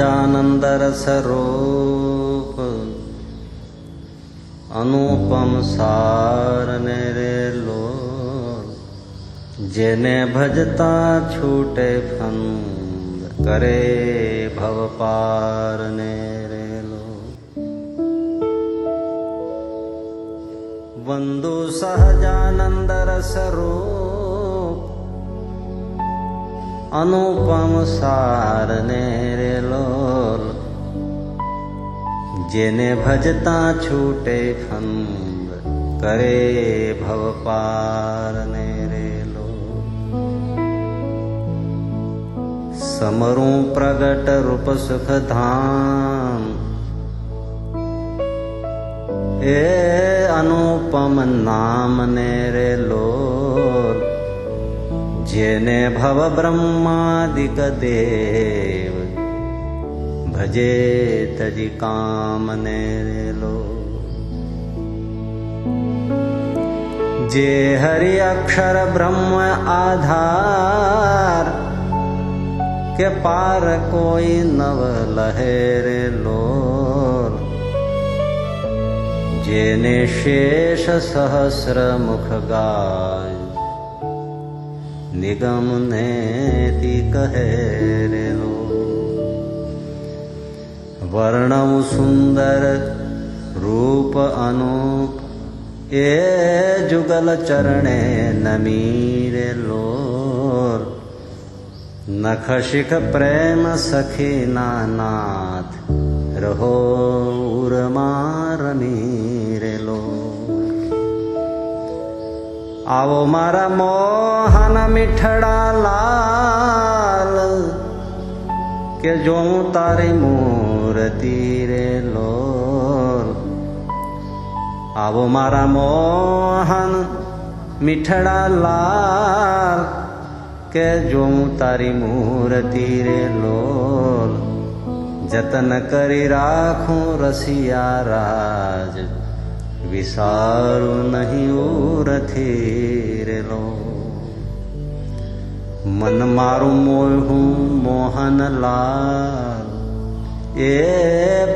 સહજાનંદ રસરૂપ અનુપમ સારને રેલો જેને ભજતા છૂટે ફંદ કરે ભવ પારને રેલો વંદુ સહજાનંદ રસરૂપ અનુપમ સારને રેલો જેને ભજતા છૂટે ફંદ કરે ભવ પારને રેલો સમરું પ્રગટ રૂપ સુખ ધામ એ અનુપમ નામ ને રેલો જેને ભવ બ્રહ્માદિક દેવ ભજે તજી કામને રેલો જે હરિ અક્ષર બ્રહ્મ આધાર કે પાર કોઈ નવ લહેરેલો જેને શેષ સહસ્ર મુખ ગાય નિગમ નેતિ કહે રેલો વર્ણવ સુંદર રૂપ અનુપ એ જુગલ ચરણે નમી રેલો નખ શિખ પ્રેમ સખી નાથ રહો ઉરમાં રમી રેલો આવો મારા મોહન મીઠડા લાલ કે જોઉં તારી મૂર્તિ રેલો આવો મારા મોહન મીઠડા લાલ કે જોઉં તારી મૂર્તિ રેલો જતન કરી રાખું રસિયા રાજ વિસારું નહીં ઉરથી રેલો મન મારું મોહું મોહનલાલ એ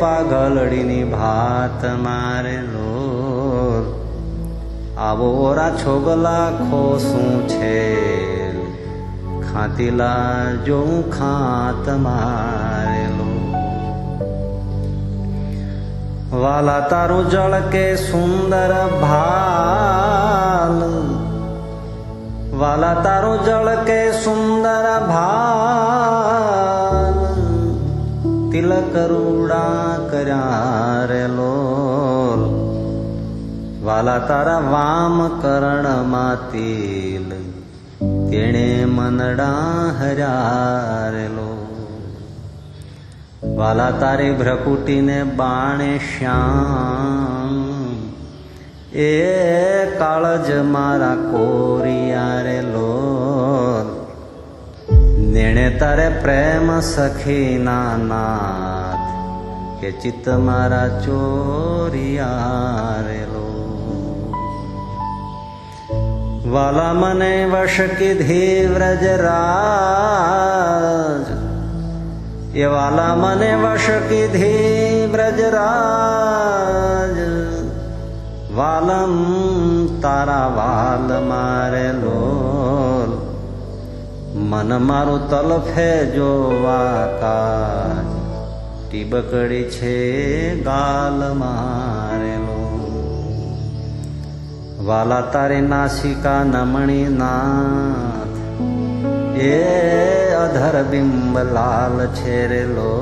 પાઘલડીની ભાત મારેલો આવો ઓરા છોગલા ખોસું છે ખાતીલા જોઉં ખાત મારેલો વાલા તારું જળ કે સુંદર ભાલ વાલા તારું જળ કે સુંદર ભાલ તિલક રૂડા કર્યા રેલો વાલા તારા વામ કરણમાં તિલ તેણે મનડા હર્યા રેલો વાલા તારી ભ્રકુટીને બાણે શ્યામ એ કાળજ મારા કોરિયા રેલો નેણે તારે પ્રેમ સખી નાથ કે ચિત્ત મારા ચોરિયા રેલો વાલા મને વશ કીધી વ્રજરાજ એ વાલા મને વશ કીધી બ્રજરાજ વાલમ તારા વાલ મારેલો મન મારું તલફે જોવા કાજ ટીબકડી છે ગાલ મારેલો વાલા તારી નાસિકા નમણી નાથ એ અધર બિંબ લાલ છે રેલો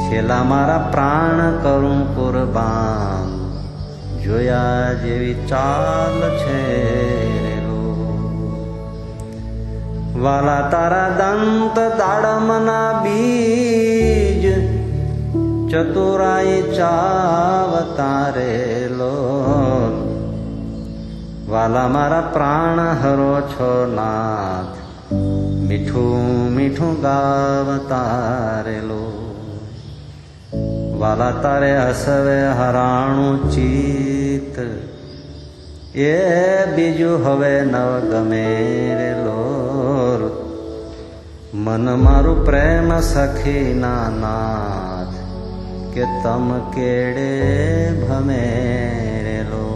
છેલ્લા મારા પ્રાણ કરું કુરબાન જોયા જેવી ચાલ છે રેલો વાલા તારા દંત દાડમના બીજ ચતુરાઈ ચાવતા રેલો વાલા મારા પ્રાણ હરો છો નાથ મીઠું મીઠું ગાવતા રેલો વાલા તારે હસવે હરાણું ચિત એ બીજું હવે નવ ગમે રેલો મન મારું પ્રેમ સખીના નાથ કે તમ કેડે ભમેરેલો.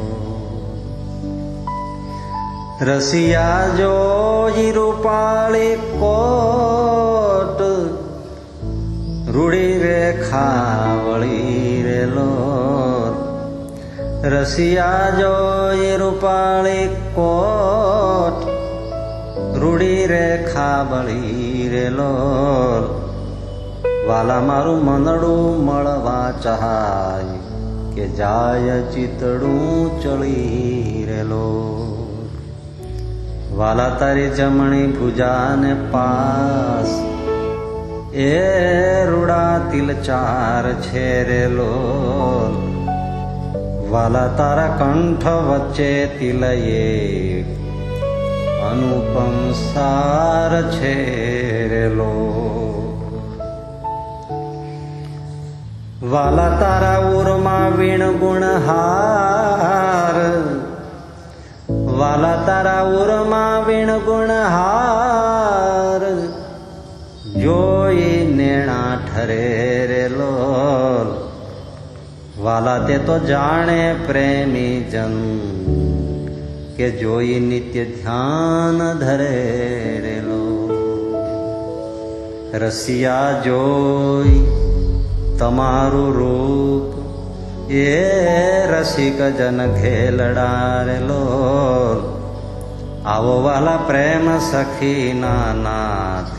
રસિયા જોઈ રૂપાળી કોટ રૂડી રેખા વળી રેલો. રસિયા જોઈ રૂપાળી કોટ રૂડી રેખા વળી રેલો. વાલા મારું મનડું મળવા ચાહાય કે જાય ચિતડું ચડી રેલો. વાલા તારી જમણી ભુજાને પાસ એ રૂડા તિલ ચાર છે રેલો. વાલા તારા કંઠ વચ્ચે તિલ એક અનુપમ સાર છે રેલો. વાલા તારા ઉરમાં વીણ ગુણ હાર. વાલા તારા ઉરમાં વીણ ગુણ હાર જોઈ નેણા ઠરે રેલો. વાલા તે તો જાણે પ્રેમી જન કે જોઈ નિત્ય ધ્યાન ધરે રેલો. રસિયા જોઈ તમારું રૂપ એ રસિક જન ઘેલડારેલો. આવો વાલા પ્રેમ સખીના નાથ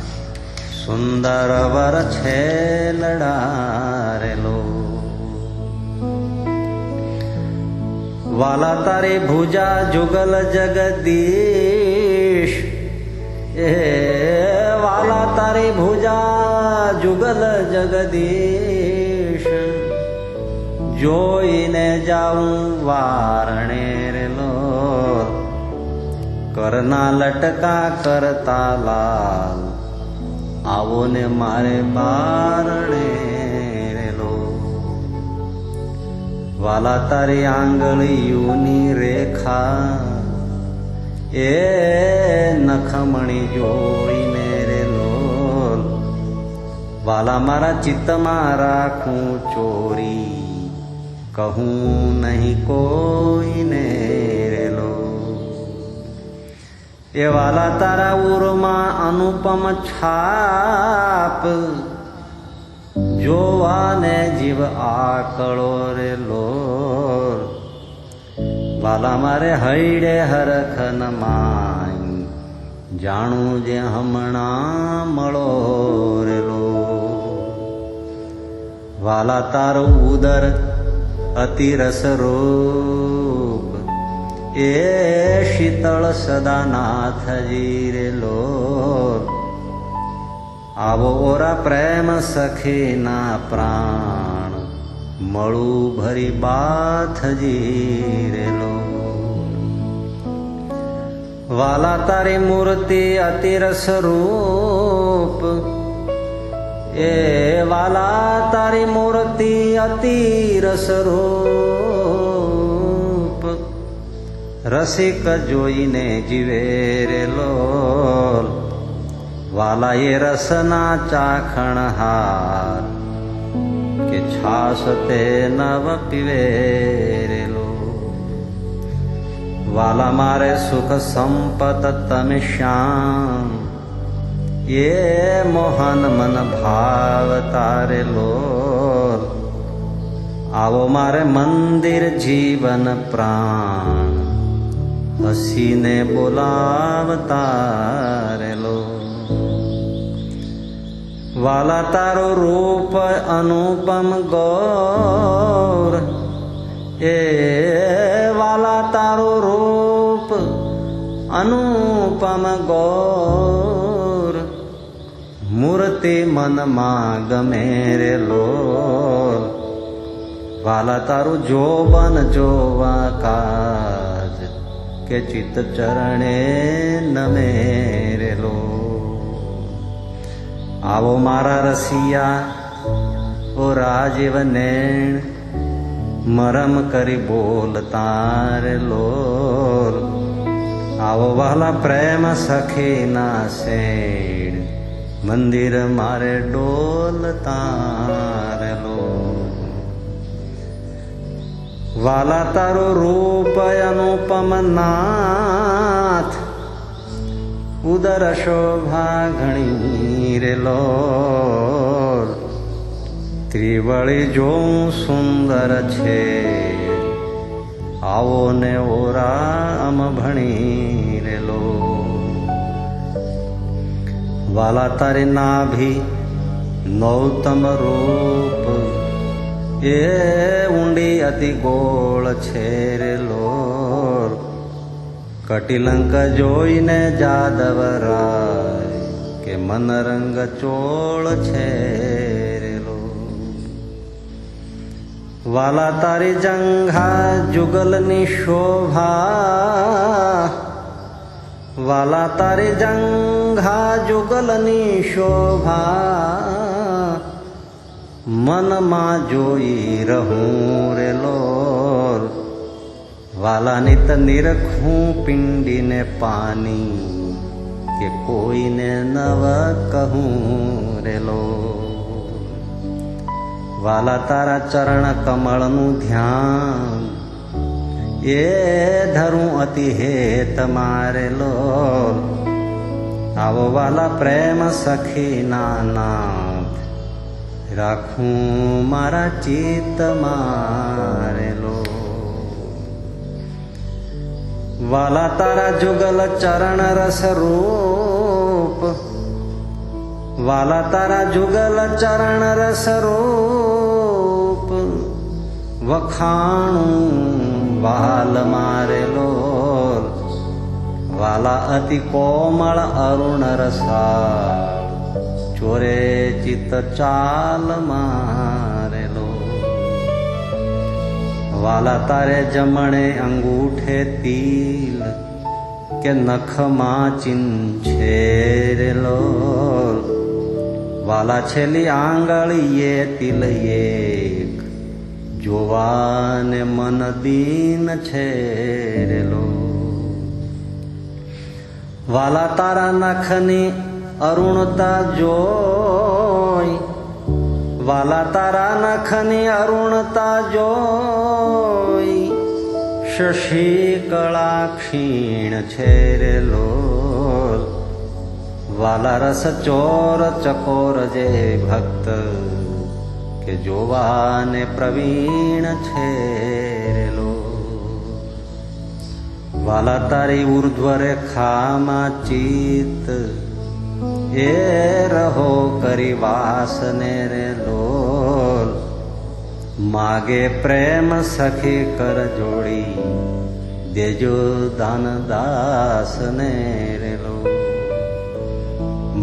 સુંદર વર છે લડારેલો. વાલા તારી ભુજા જુગલ જગદીશ એ વાલા તારી ભુજા જુગલ જગદીશ જોઈને જાઉં વારણે રેલો. કરના લટકા કરતા લાલ આવો ને મારે બારણે રેલો. વાલા તારી આંગળીઓની રેખા એ નખમણી જોઈને રેલો. વાલા મારા ચિત્તમાં રાખું ચોરી કહું નહીં કોઈને રેલો. એ વાલા તારા ઉરમાં અનુપમ છાપ જોવાને જીવ આકળો રેલો. વાલા મારે હૈડે હરખ ન માય જાણું જે હમણાં મળો રેલો. વાલા તારો ઉદર અતિ રસરૂપ એ શીતળ સદાનાથજી રેલો. આવો ઓરા પ્રેમ સખીના પ્રાણ મળું ભરી બાથજી રેલો. વાલા તારી મૂર્તિ અતિ રસરૂપ એ વાલા તારી મૂર્તિ અતિ રસરૂપ રસિક જોઈને જીવે રેલો. વાલા એ રસના ચાખણ હાર કે છાસ તે નવ પીવે રેલો. વાલા મારે સુખ સંપત તમે શ્યામ એ મોહન મન ભાવ તારેલો. આવો મારે મંદિર જીવન પ્રાણ હસીને બોલાવતા રેલો. વાલા તારો રૂપ અનુપમ ગૌર એ વાલા તારો રૂપ અનુપમ ગૌર મૂર્તિ મનમાં ગમે રેલો. વાલા તારું જોબન જોવા કાજ કે ચિત્ત ચરણે નમે રેલો. આવો મારા રસિયા ઓ રાજીવ નેણ મરમ કરી બોલતા રેલો. આવો વાલા પ્રેમ સખીના શેણ મંદિર મારે ડોલતા રેલો. વાલા તારું રૂપ અનુપમ નાથ, ઉદર શોભા ઘણી રેલો. ત્રિવળી જોઉં સુંદર છે, આવો ને ઓરામ ભણી રેલો. વાલા તારી નાભી નૌતમ રૂપ, એ ઊંડી અતિ ગોળ છે રેલો. કટિલંક જોઈને જાદવરાય કે મન રંગ ચોળ છે રેલો. વાલા તારી જંઘા જુગલની શોભા, વાલા તારી જંઘા જુગલની શોભા, મનમાં જોઈ રહું રેલો. વાલા નિત નિરખું પિંડીને પાની, કે કોઈને નવ કહું રેલો. વાલા તારા ચરણ કમળનું ધ્યાન, એ ધરું અતિ હેત મારેલો. આવો વાલા પ્રેમ સખી નાથ, રાખું મારા ચિત્ત મારેલો. વાલા તારા જુગલ ચરણ રસ રૂપ, વાલા તારા જુગલ ચરણ રસ રૂપ, વખાણું વાલ મારેલો. વાલા અતિ કોમળ અરુણ રસાળ, ચોરે ચિત્ત ચાલ મારેલો. વાલા તારે જમણે અંગૂઠે તિલ, કે નખમાં ચિહ્ન છે રેલો. વાલા છેલ્લી આંગળીએ તિલ એક, જોવાને મન દીન છે રેલો. વાલા તારા નખની અરુણતા જોઈ, વાલા તારા નખની અરુણતા જોઈ, શશી કળા ક્ષીણ છે રેલો. વાલા રસ ચોર ચકોર જે ભક્ત, કે જોવાને પ્રવીણ છે રેલો. વાલા તારી ઉર્ધ્વ રેખામાં ચિત્ત, એ રહો કરી વાસને રેલો. માગે પ્રેમ સખી કર જોડી, દેજો દાન દાસને રેલો.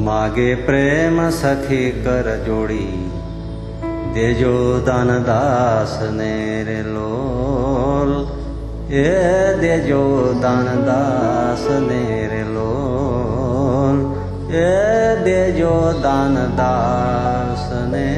માગે પ્રેમ સખી કર જોડી, દેજો દાન દાસને રેલો. એ દેજો દાન દાસને રેલો. એ દેજો દાન દાસને